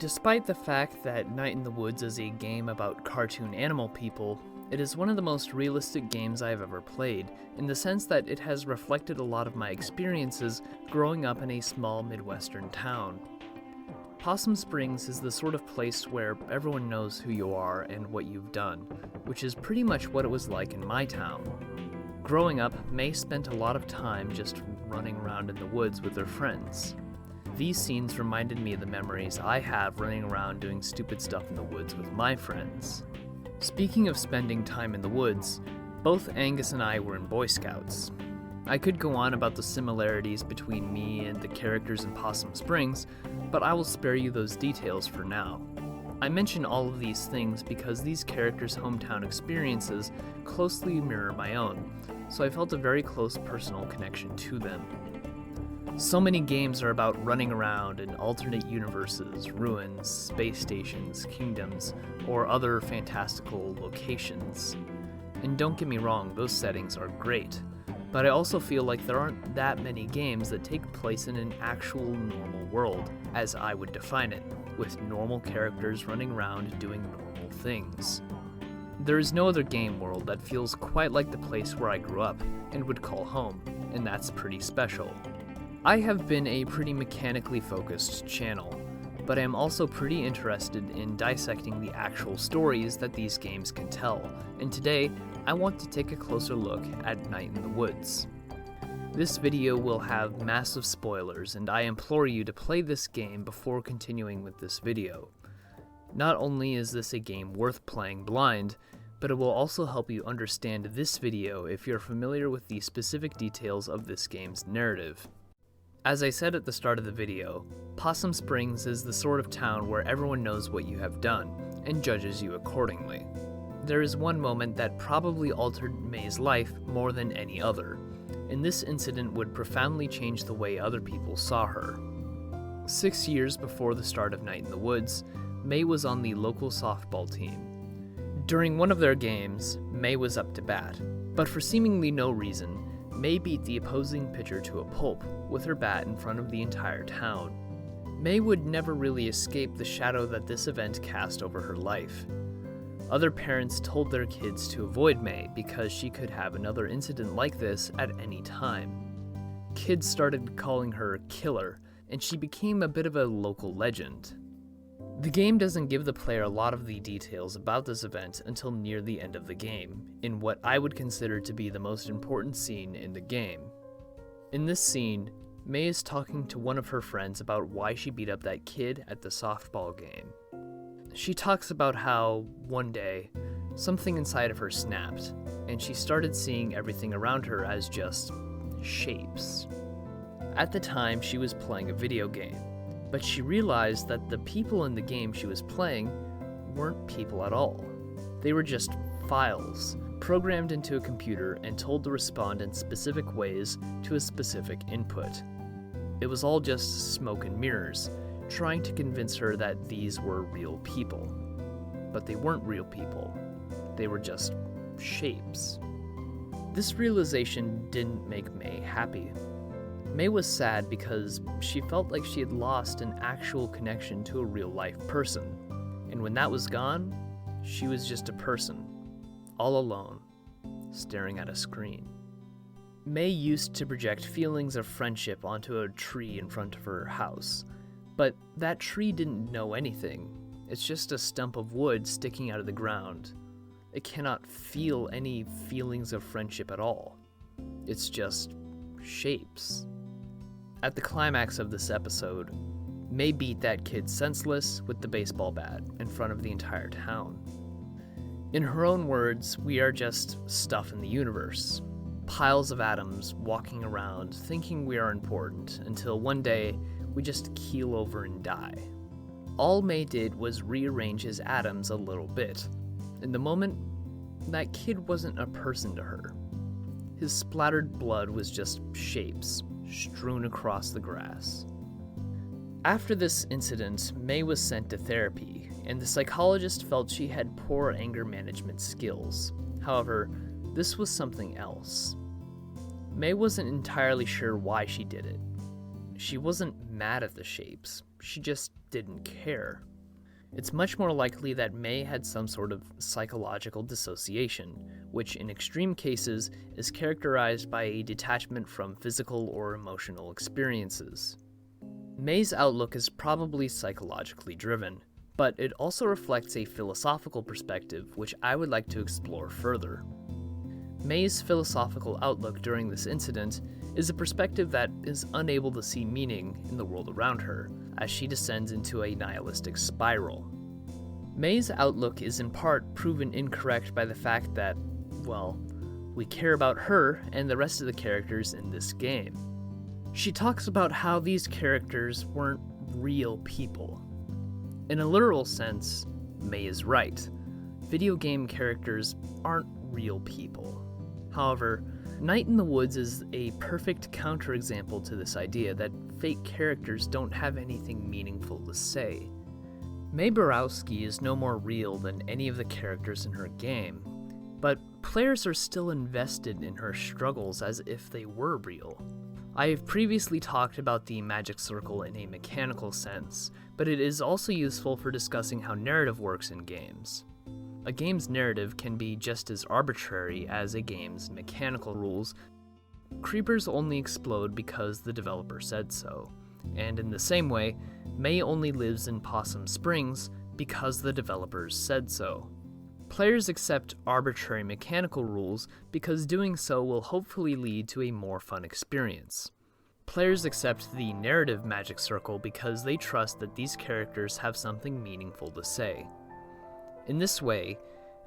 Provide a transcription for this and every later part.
Despite the fact that Night in the Woods is a game about cartoon animal people, it is one of the most realistic games I have ever played, in the sense that it has reflected a lot of my experiences growing up in a small Midwestern town. Possum Springs is the sort of place where everyone knows who you are and what you've done, which is pretty much what it was like in my town. Growing up, May spent a lot of time just running around in the woods with her friends. These scenes reminded me of the memories I have running around doing stupid stuff in the woods with my friends. Speaking of spending time in the woods, both Angus and I were in Boy Scouts. I could go on about the similarities between me and the characters in Possum Springs, but I will spare you those details for now. I mention all of these things because these characters' hometown experiences closely mirror my own, so I felt a very close personal connection to them. So many games are about running around in alternate universes, ruins, space stations, kingdoms, or other fantastical locations. And don't get me wrong, those settings are great, but I also feel like there aren't that many games that take place in an actual normal world, as I would define it, with normal characters running around doing normal things. There is no other game world that feels quite like the place where I grew up and would call home, and that's pretty special. I have been a pretty mechanically focused channel, but I am also pretty interested in dissecting the actual stories that these games can tell, and today I want to take a closer look at Night in the Woods. This video will have massive spoilers, and I implore you to play this game before continuing with this video. Not only is this a game worth playing blind, but it will also help you understand this video if you're familiar with the specific details of this game's narrative. As I said at the start of the video, Possum Springs is the sort of town where everyone knows what you have done, and judges you accordingly. There is one moment that probably altered May's life more than any other, and this incident would profoundly change the way other people saw her. 6 years before the start of Night in the Woods, May was on the local softball team. During one of their games, May was up to bat, but for seemingly no reason, May beat the opposing pitcher to a pulp with her bat in front of the entire town. May would never really escape the shadow that this event cast over her life. Other parents told their kids to avoid May because she could have another incident like this at any time. Kids started calling her Killer, and she became a bit of a local legend. The game doesn't give the player a lot of the details about this event until near the end of the game, in what I would consider to be the most important scene in the game. In this scene, May is talking to one of her friends about why she beat up that kid at the softball game. She talks about how, one day, something inside of her snapped, and she started seeing everything around her as just shapes. At the time, she was playing a video game, but she realized that the people in the game she was playing weren't people at all. They were just files, programmed into a computer and told to respond in specific ways to a specific input. It was all just smoke and mirrors, trying to convince her that these were real people. But they weren't real people. They were just shapes. This realization didn't make May happy. May was sad because she felt like she had lost an actual connection to a real-life person. And when that was gone, she was just a person, all alone, staring at a screen. May used to project feelings of friendship onto a tree in front of her house, but that tree didn't know anything. It's just a stump of wood sticking out of the ground. It cannot feel any feelings of friendship at all. It's just shapes. At the climax of this episode, May beat that kid senseless with the baseball bat in front of the entire town. In her own words, we are just stuff in the universe. Piles of atoms walking around thinking we are important until one day we just keel over and die. All May did was rearrange his atoms a little bit. In the moment, that kid wasn't a person to her. His splattered blood was just shapes strewn across the grass. After this incident, May was sent to therapy, and the psychologist felt she had poor anger management skills. However, this was something else. May wasn't entirely sure why she did it. She wasn't mad at the shapes, she just didn't care. It's much more likely that May had some sort of psychological dissociation, which in extreme cases is characterized by a detachment from physical or emotional experiences. May's outlook is probably psychologically driven, but it also reflects a philosophical perspective which I would like to explore further. May's philosophical outlook during this incident is a perspective that is unable to see meaning in the world around her, as she descends into a nihilistic spiral. May's outlook is in part proven incorrect by the fact that, well, we care about her and the rest of the characters in this game. She talks about how these characters weren't real people. In a literal sense, May is right. Video game characters aren't real people. However, Night in the Woods is a perfect counterexample to this idea that fake characters don't have anything meaningful to say. May Borowski is no more real than any of the characters in her game, but players are still invested in her struggles as if they were real. I have previously talked about the magic circle in a mechanical sense, but it is also useful for discussing how narrative works in games. A game's narrative can be just as arbitrary as a game's mechanical rules. Creepers only explode because the developer said so, and in the same way, May only lives in Possum Springs because the developers said so. Players accept arbitrary mechanical rules because doing so will hopefully lead to a more fun experience. Players accept the narrative magic circle because they trust that these characters have something meaningful to say. In this way,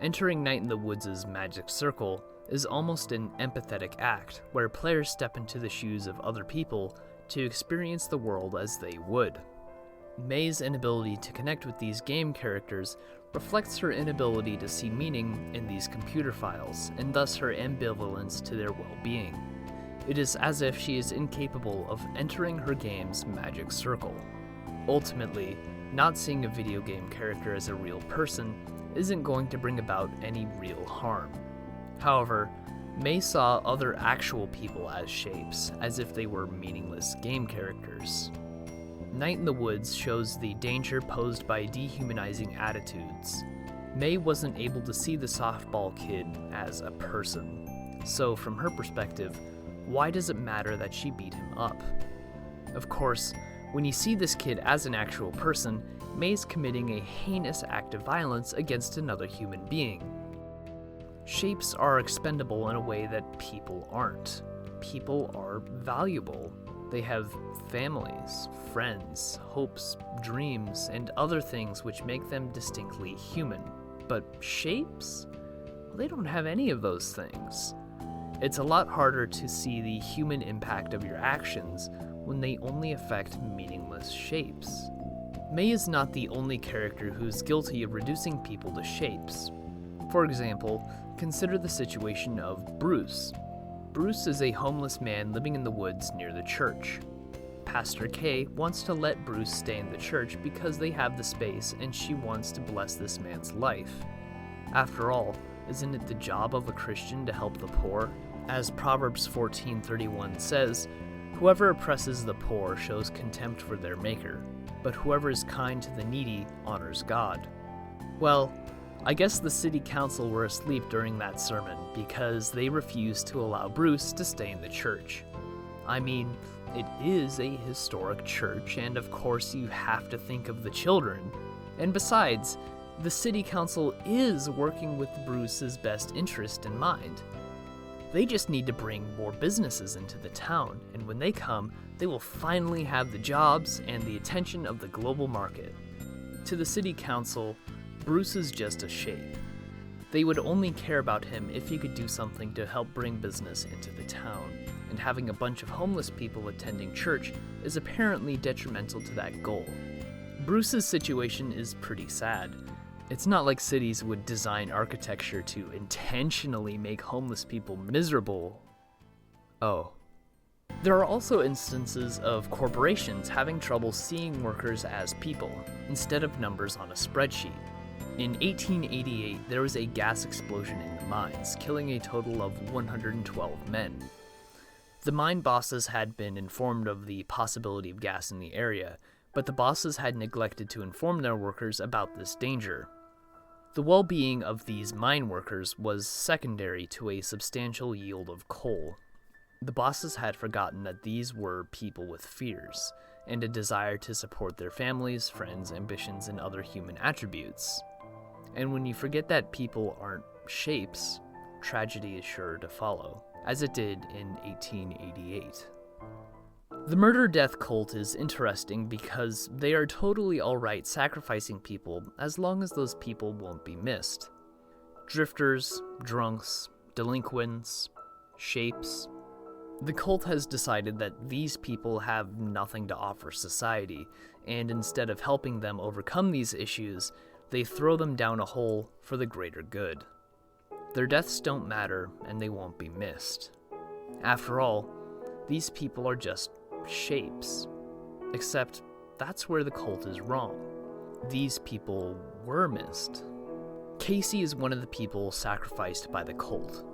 entering Night in the Woods' magic circle is almost an empathetic act, where players step into the shoes of other people to experience the world as they would. May's inability to connect with these game characters reflects her inability to see meaning in these computer files, and thus her ambivalence to their well-being. It is as if she is incapable of entering her game's magic circle. Ultimately, not seeing a video game character as a real person isn't going to bring about any real harm. However, May saw other actual people as shapes, as if they were meaningless game characters. Night in the Woods shows the danger posed by dehumanizing attitudes. May wasn't able to see the softball kid as a person. So from her perspective, why does it matter that she beat him up? Of course, when you see this kid as an actual person, May's committing a heinous act of violence against another human being. Shapes are expendable in a way that people aren't. People are valuable. They have families, friends, hopes, dreams, and other things which make them distinctly human. But shapes? Well, they don't have any of those things. It's a lot harder to see the human impact of your actions when they only affect meaningless shapes. May is not the only character who's guilty of reducing people to shapes. For example, consider the situation of Bruce. Bruce is a homeless man living in the woods near the church. Pastor Kay wants to let Bruce stay in the church because they have the space and she wants to bless this man's life. After all, isn't it the job of a Christian to help the poor? As Proverbs 14:31 says, "Whoever oppresses the poor shows contempt for their maker, but whoever is kind to the needy honors God." Well, I guess the city council were asleep during that sermon because they refused to allow Bruce to stay in the church. I mean, it is a historic church, and of course you have to think of the children. And besides, the city council is working with Bruce's best interest in mind. They just need to bring more businesses into the town, and when they come, they will finally have the jobs and the attention of the global market. To the city council, Bruce is just a shape. They would only care about him if he could do something to help bring business into the town, and having a bunch of homeless people attending church is apparently detrimental to that goal. Bruce's situation is pretty sad. It's not like cities would design architecture to intentionally make homeless people miserable. Oh. There are also instances of corporations having trouble seeing workers as people, instead of numbers on a spreadsheet. In 1888, there was a gas explosion in the mines, killing a total of 112 men. The mine bosses had been informed of the possibility of gas in the area, but the bosses had neglected to inform their workers about this danger. The well-being of these mine workers was secondary to a substantial yield of coal. The bosses had forgotten that these were people with fears, and a desire to support their families, friends, ambitions, and other human attributes. And when you forget that people aren't shapes, tragedy is sure to follow, as it did in 1888. The murder-death cult is interesting because they are totally alright sacrificing people as long as those people won't be missed. Drifters, drunks, delinquents, shapes. The cult has decided that these people have nothing to offer society, and instead of helping them overcome these issues, they throw them down a hole for the greater good. Their deaths don't matter, and they won't be missed. After all, these people are just shapes. Except that's where the cult is wrong. These people were missed. Casey is one of the people sacrificed by the cult.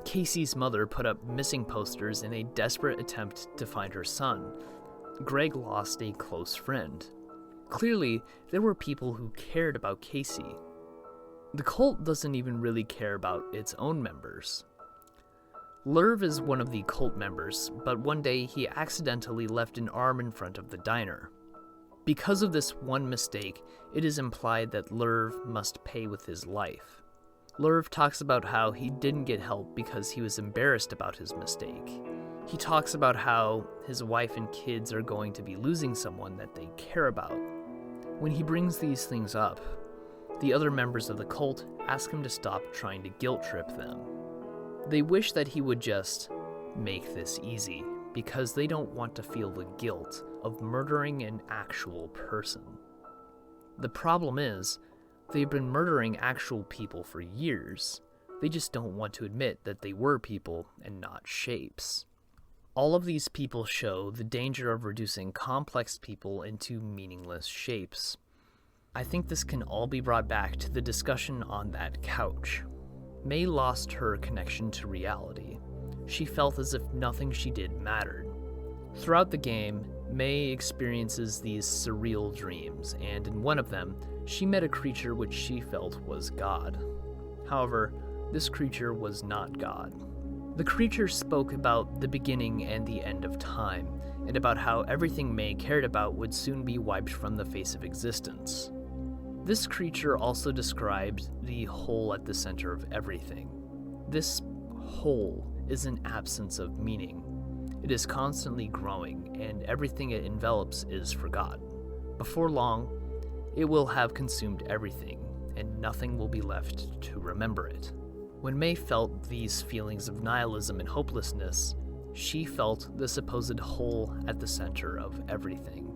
Casey's mother put up missing posters in a desperate attempt to find her son. Greg lost a close friend. Clearly, there were people who cared about Casey. The cult doesn't even really care about its own members. Lerv is one of the cult members, but one day he accidentally left an arm in front of the diner. Because of this one mistake, it is implied that Lerv must pay with his life. Lerv talks about how he didn't get help because he was embarrassed about his mistake. He talks about how his wife and kids are going to be losing someone that they care about. When he brings these things up, the other members of the cult ask him to stop trying to guilt trip them. They wish that he would just make this easy, because they don't want to feel the guilt of murdering an actual person. The problem is, they've been murdering actual people for years. They just don't want to admit that they were people and not shapes. All of these people show the danger of reducing complex people into meaningless shapes. I think this can all be brought back to the discussion on that couch. May lost her connection to reality. She felt as if nothing she did mattered. Throughout the game, May experiences these surreal dreams, and in one of them, she met a creature which she felt was God. However, this creature was not God. The creature spoke about the beginning and the end of time, and about how everything May cared about would soon be wiped from the face of existence. This creature also described the hole at the center of everything. This hole is an absence of meaning. It is constantly growing, and everything it envelops is forgotten. Before long, it will have consumed everything, and nothing will be left to remember it. When May felt these feelings of nihilism and hopelessness, she felt the supposed hole at the center of everything.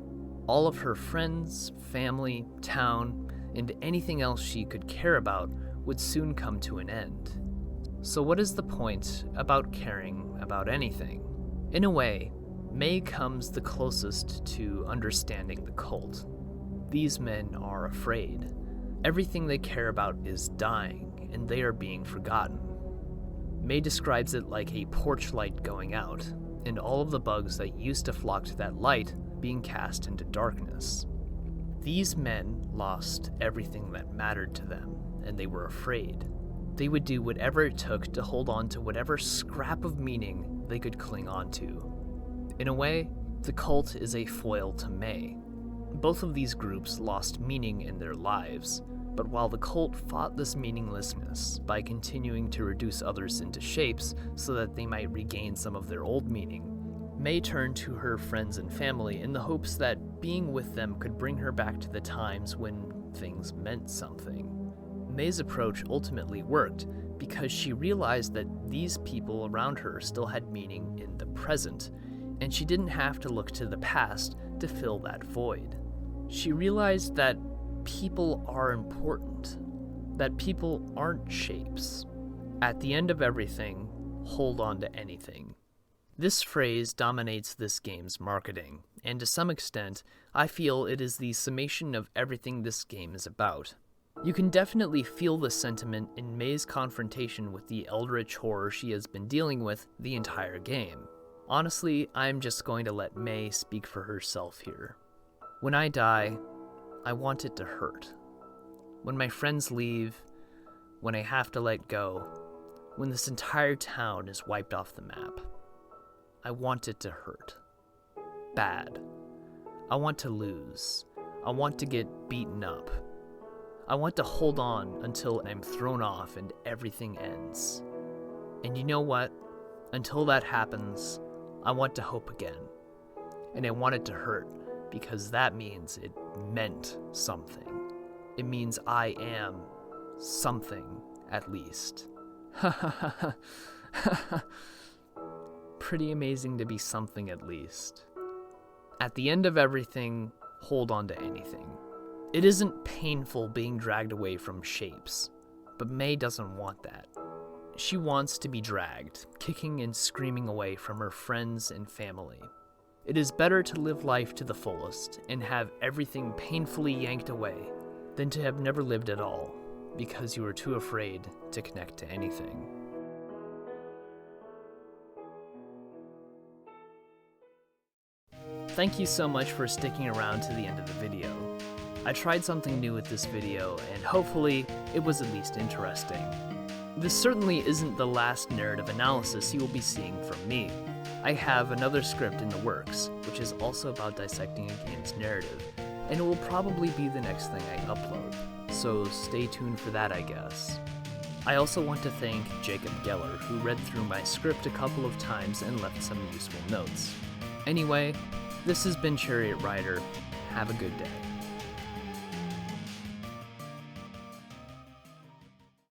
All of her friends, family, town, and anything else she could care about would soon come to an end. So what is the point about caring about anything? In a way, May comes the closest to understanding the cult. These men are afraid. Everything they care about is dying, and they are being forgotten. May describes it like a porch light going out, and all of the bugs that used to flock to that light being cast into darkness. These men lost everything that mattered to them, and they were afraid. They would do whatever it took to hold on to whatever scrap of meaning they could cling on to. In a way, the cult is a foil to May. Both of these groups lost meaning in their lives, but while the cult fought this meaninglessness by continuing to reduce others into shapes so that they might regain some of their old meaning, May turned to her friends and family in the hopes that being with them could bring her back to the times when things meant something. May's approach ultimately worked because she realized that these people around her still had meaning in the present, and she didn't have to look to the past to fill that void. She realized that people are important, that people aren't shapes. At the end of everything, hold on to anything. This phrase dominates this game's marketing, and to some extent, I feel it is the summation of everything this game is about. You can definitely feel the sentiment in May's confrontation with the eldritch horror she has been dealing with the entire game. Honestly, I'm just going to let May speak for herself here. When I die, I want it to hurt. When my friends leave, when I have to let go, when this entire town is wiped off the map, I want it to hurt. Bad. I want to lose. I want to get beaten up. I want to hold on until I'm thrown off and everything ends. And you know what? Until that happens, I want to hope again. And I want it to hurt because that means it meant something. It means I am something, at least. Pretty amazing to be something at least. At the end of everything, hold on to anything. It isn't painful being dragged away from shapes, but May doesn't want that. She wants to be dragged, kicking and screaming away from her friends and family. It is better to live life to the fullest and have everything painfully yanked away than to have never lived at all because you were too afraid to connect to anything. Thank you so much for sticking around to the end of the video. I tried something new with this video, and hopefully it was at least interesting. This certainly isn't the last narrative analysis you will be seeing from me. I have another script in the works, which is also about dissecting a game's narrative, and it will probably be the next thing I upload, so stay tuned for that, I guess. I also want to thank Jacob Geller, who read through my script a couple of times and left some useful notes. Anyway, this has been Chariot Rider. Have a good day.